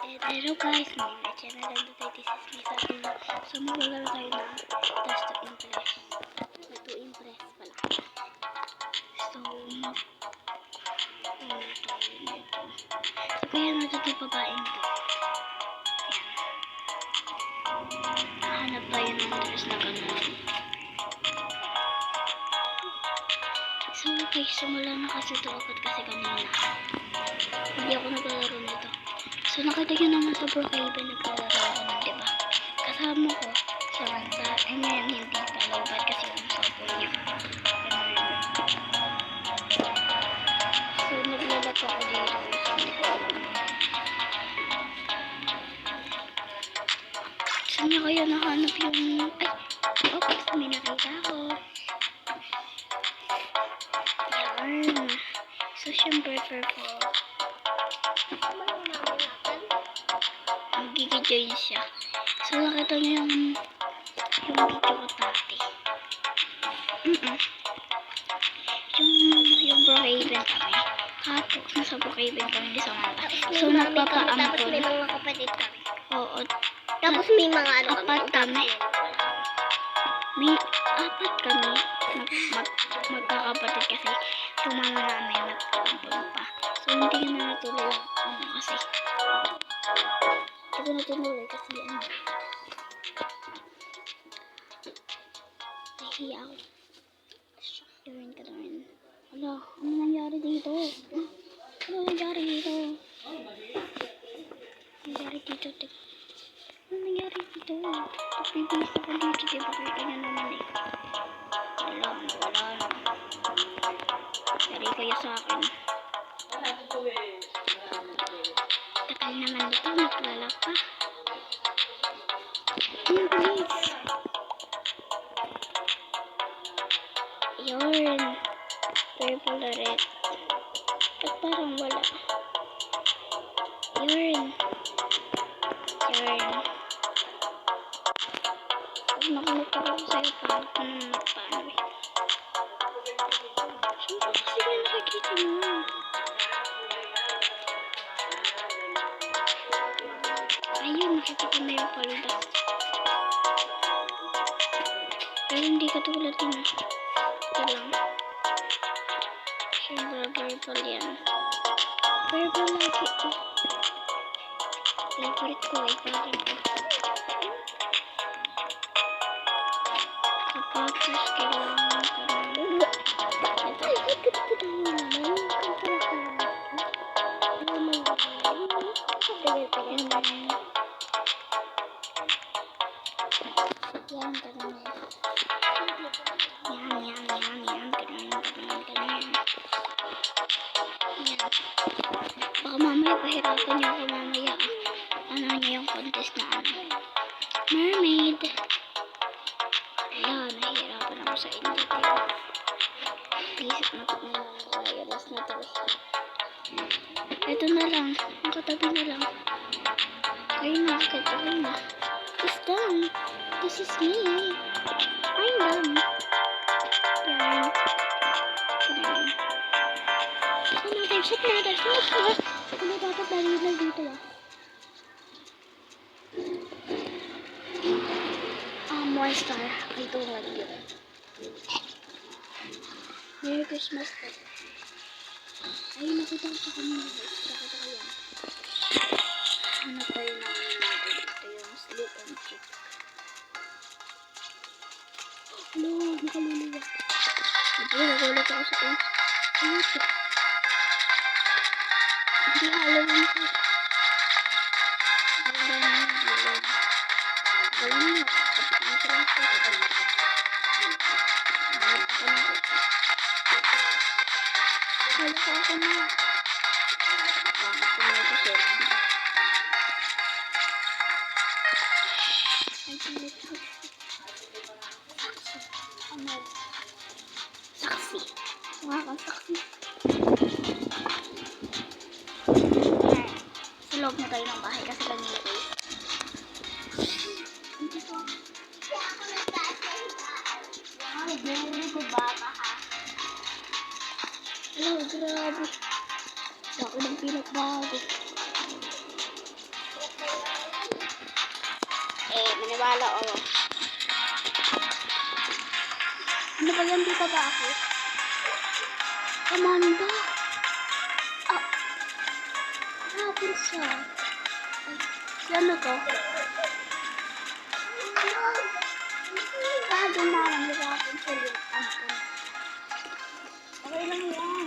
Hello guys, ngayon na channel lang tayo. This is me, sabi mo. So maglalaro tayo ng Test to Impress. To Impress pala. So So kaya natin yung babaeng to. Ayan. Nahanap tayo ng dress na gano'n. So okay, simula na kasi ito agad kasi kanina. Hindi ako naglalaro nito. So nakita nyo naman sa Brookhaven naglalaro ako nun, diba? Kasama ko sa Ranta. Ay ngayon hindi pala. Ba't kasi yung cellphone niya? So naglalaro ako dito. So hindi ko alam. Saan niya kaya nahanap yung... Ay! Oops! May nakita ako. Yan. So syempre ko. Magiging-join siya. So nakita niyo yung video ko dati. Yung Brookhaven kami. Kapag nasa Brookhaven kami di sa Manta. So nagpapaampon. Tapos may mga kapatid kami. Oo. Tapos may mga ano apat kami. May apat kami. Magkakapatid kasi yung mama namin nagpapaampon pa. So hindi na natuloy yung kasi. Hindi ko natuloy kasi ano. Nahiya ako. Gawin ka naman. Wala, ano nangyari dito? Ano nangyari dito? Nangyari dito? Ano nangyari dito? Nagbibis ako dito. Diba kita nyo naman eh. Wala na. Yari kayo sa akin. Tagal naman dito. Naglala pa. Please. Yun. Purple na red. Ba't parang wala? Yun. Pag nakulit ako sa'yo, paano ko naman magpaano eh. Sino kasi yan nakikita mo? Ayun, nakita ko na yung palda. Pero hindi katulad yun ah. Ito lang. Siyempre, purple yan. Purple lagi eh. Favorite ko eh, favorite ko. Tapos, kailangan ka na. Ito, ikot ko tayo naman. Yan, ganun. Yan. Baka mamaya pahirapan niyo ako mamaya. Ano niya yung contest na ano. Mermaid. Ayan, nahihirapan ako sa inyo. Isip na pag nalalas na to. Ito na lang. Ang katabi na lang. Ayun na, katabi na. It's done. This is me. I'm done. Yan. Set natin. Ano dapat dahil lang dito ah. Monster. Ito nga dito. Merry Christmas po. Ayun, nakita ko sa kanina. Nakita ko yan. Hanap tayo na natin. Ito yung sleep and chick. Hello, nakaluluwa. Nagulat ako sa ito. Ano ito? Hindi Halloween ko. Saksi. Mga kang saksi. Sa loob na tayo ng bahay kasi kanina guys. Ay, very good bata ha. Hello, grabe. Laki ng pinagbago. maniwala ako. Ano ba yan? Di pa ba ako? Come on ba? Ah, hapon siya. Si ano to? Doon na lang. Di ba hapon siya yung ampon? Okay lang yan.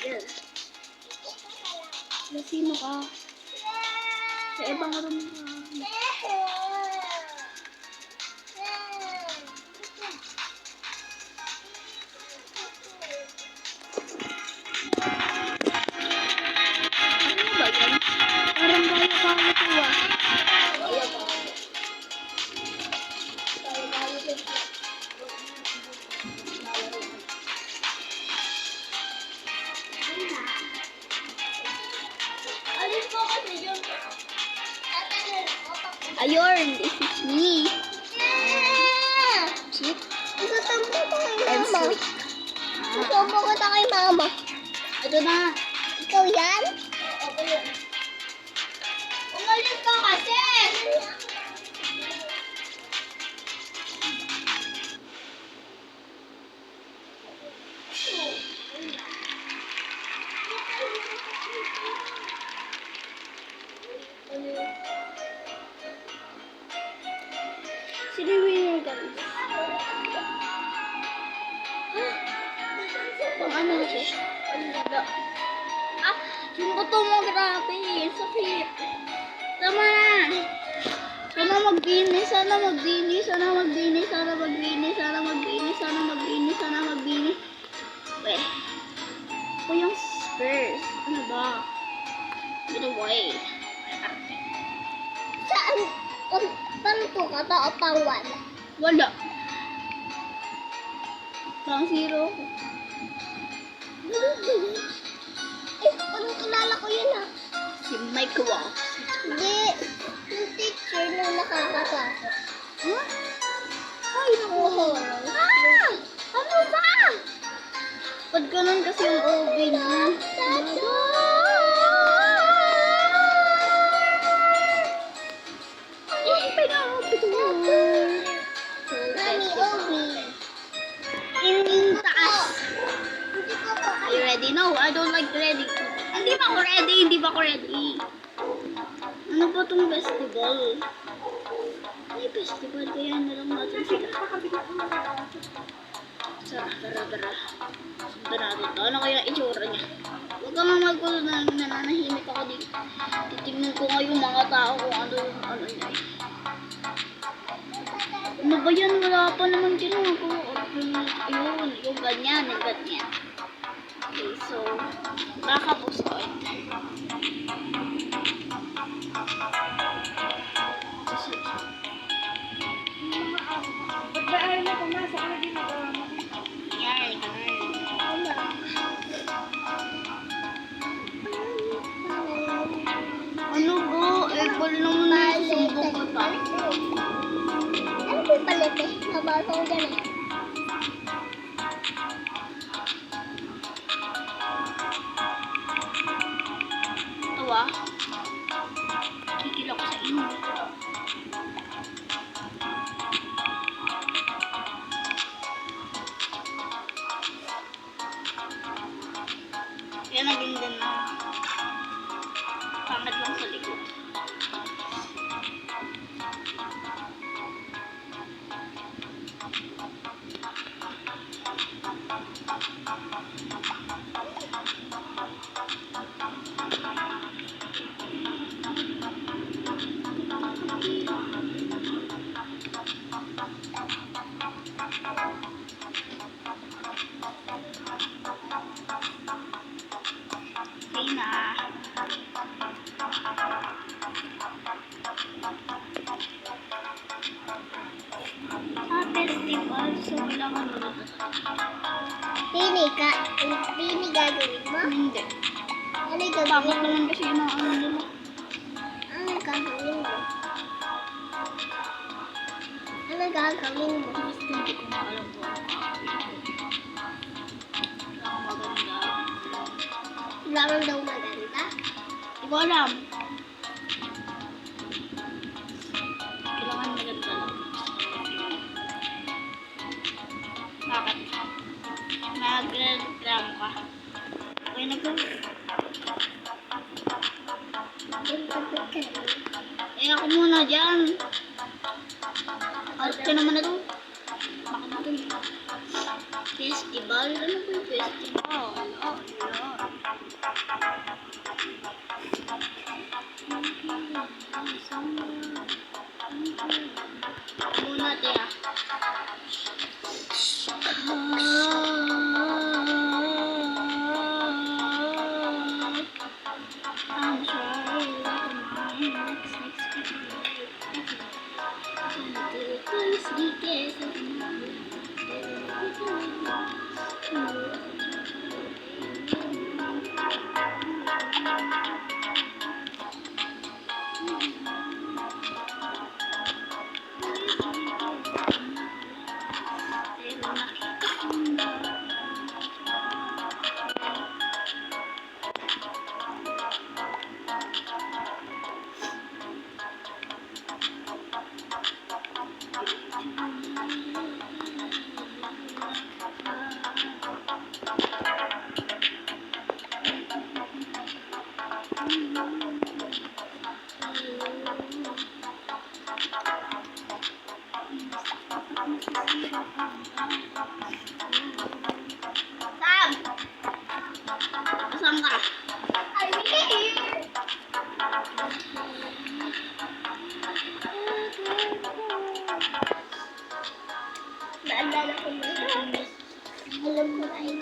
Yes. Sino ka? Sa ibang room ka. Ano ba yan? Parang kaya-kaya ko ah. Ayun, this is me. Cheap Isusampo ko kay and mama. sweet. Isusampo ko ta kay mama. Ito na. Ikaw yan? Ako yun. Umalis ka kasi! Sino yung winner guys? Pang ano na siya? Ah! Yung buto mo, grabe! Sakit! Tama na! Sana magbinis, sana magbinis, sana magbinis, sana magbinis, sana magbinis, sana magbinis, sana magbinis. Weh. Ito yung Spurs. Ano ba? Ito white. Saan? Pang 2 ka to o pang 1? Wala. Pang 0. Anong kilala ko yun ah? Si Mike Wall. Hindi. Yung teacher nung nakakatakot. Huh? Ay, naku. Ah! Ano ba? Pag ganun kasi yung OB niya. Ay, pinaka-OB ko. Mami, Obi. Yung taas. Hindi ko pa Are you ready? No, I don't like ready. Hindi pa ako ready, hindi pa ako ready. Ano ba tong festival? May festival, kaya na lang natin sila. Tara. Sundan natin to. Ano kaya itsura niya? Huwag ka nga magulo na nananahimik ako dito. Titignan ko nga yung mga tao kung ano yung ano niya. Ano ba yan? Wala pa naman ginagawa. Ayun, yung ganyan, yung ganyan. Okay, so, nakapos ko ito. Yan, ano ba? Eh, wala naman na susumbong ko pa. Ano ba yung palit eh? Nabasa ko dyan eh. Ito ah. Kikil ako sa inyo. Yan naging din na. Pangit lang sa likod. Okay na. Festival, so kailangan mo dito. Hindi gagawin mo? Hindi. Ano yung Bakit gagawin mo? naman kasi yung mga ano nila? Ano yung gagawin mo? Ano gagawin mo? Basta hindi ko na alam kung ano. Ang maganda. lang daw maganda. Hindi ko alam. Kailangan maganda lang. Bakit? Nag-reklamo ka. Okay na ko. Yung pagod ka na. Eh ako muna dyan. Art ka naman na to. Bakit na to? Festival? Ano ba yung festival? Oh, Lord. Muna, tiya. I'm sorry. Sam! Saan ka? I'm here! Naalala ko na. Alam ko na yun.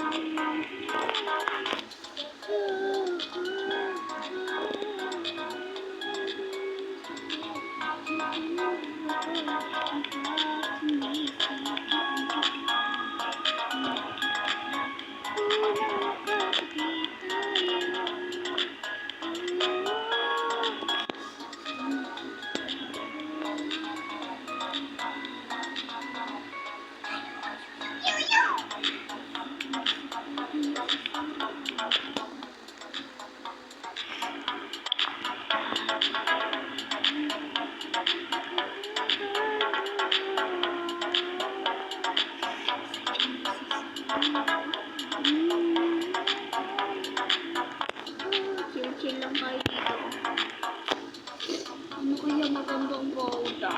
Chill-chill lang tayo dito. Ano kaya magandang bawda?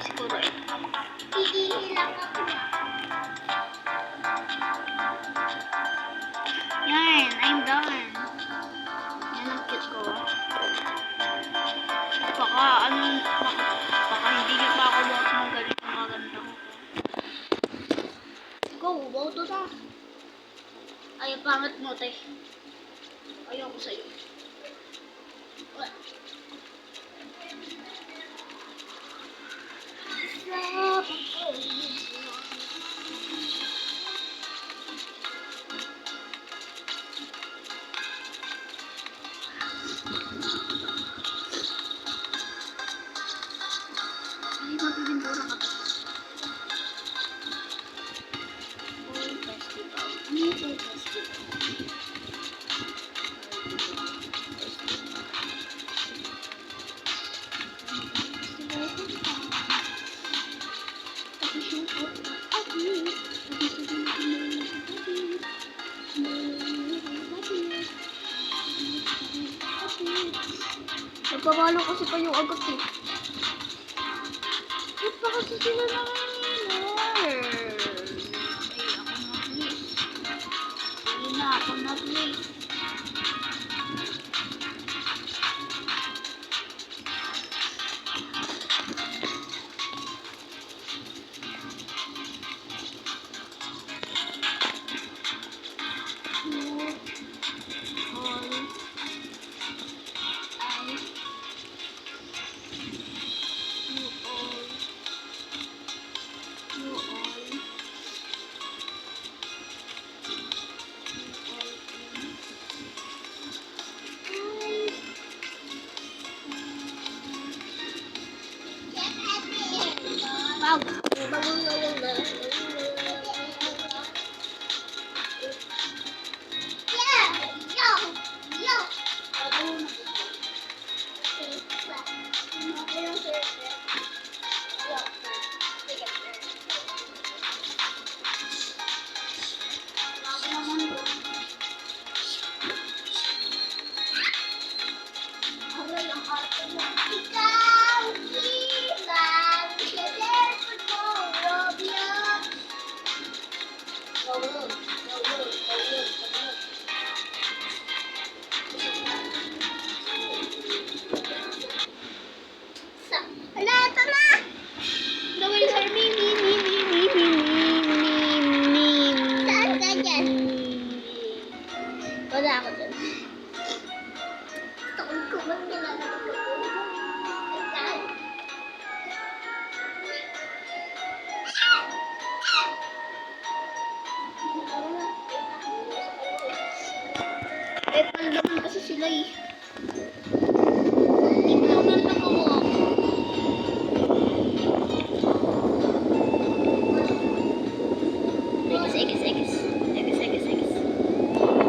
Siguro ito. Iilang ako. Yan, I'm done. Yan ang cute ko. Baka hindi niyo pa ako buhat ng ganitong maganda ko. Go, bawdo na. Ay, pangat mo, te. Ayoko sa'yo. Ay, mapipintura ka to. Fall Festival. Ano yung Fall Festival? Nagpapalo kasi kayo agad eh. Ba't pa kasi sila nanginginar? Ay, ako na please. Sige na, ako na please. Wow! sila eh. Hindi ko naman nagawa. X.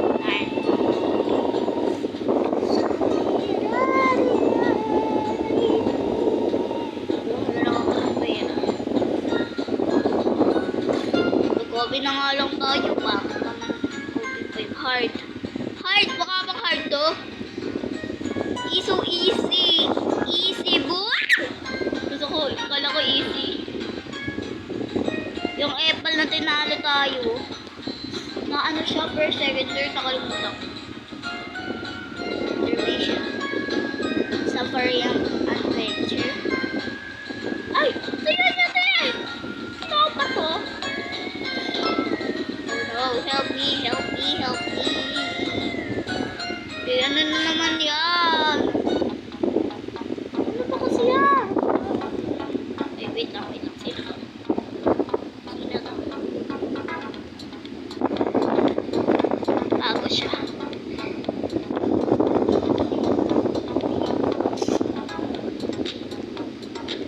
Alright. Wala lang ako ng pera. Mag-copy na nga lang tayo. Bakit naman copy pa yung hard? Hard! Baka bang hard to? So easy! Easy, boy! Gusto ko, kala ko easy. Yung apple na tinalo tayo, na ano siya, first, second, third, nakalimutan ko. Observation. Safari ang adventure. Ay! Tingnan niya, te! Ito pa to. Oh no, help me. Eh, ano na naman yan? Ano ba kasi yan? Ay, wait lang. Sino to? Bago siya.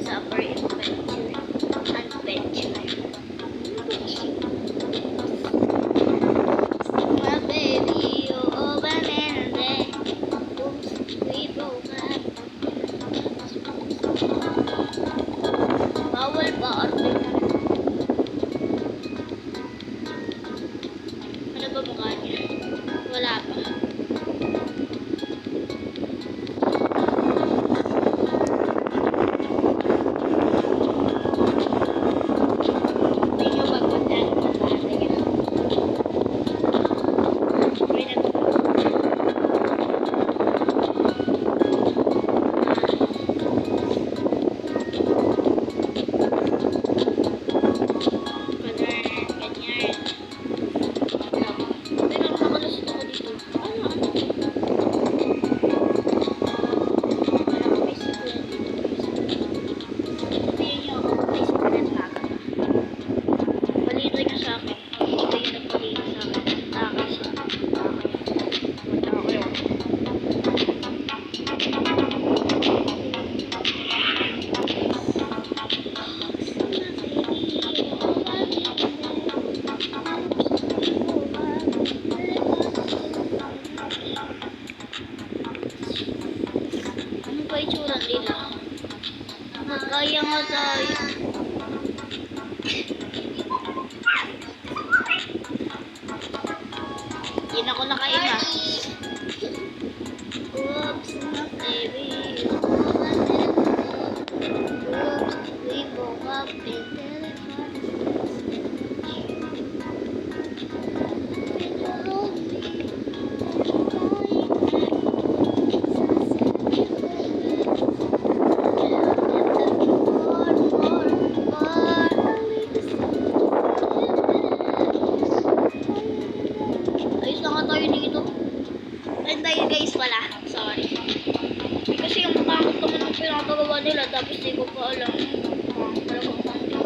Safari adventure. My baby, oh, banana. Oops, we broke up. Bawal ba? Arte na. Ano ba mukha niya? Wala pa. Hindi nyo ba kontaan na natin yan? Ano ba itsura nila? Magkaya nga tayo. Hindi na ako nakaima. Oops, my baby. Oops, we broke up in telephone. Ayos na nga tayo dito. Ayun tayo guys pala. Sorry. Kasi yung pangit naman ang pinapagawa nila tapos di ko pa alam.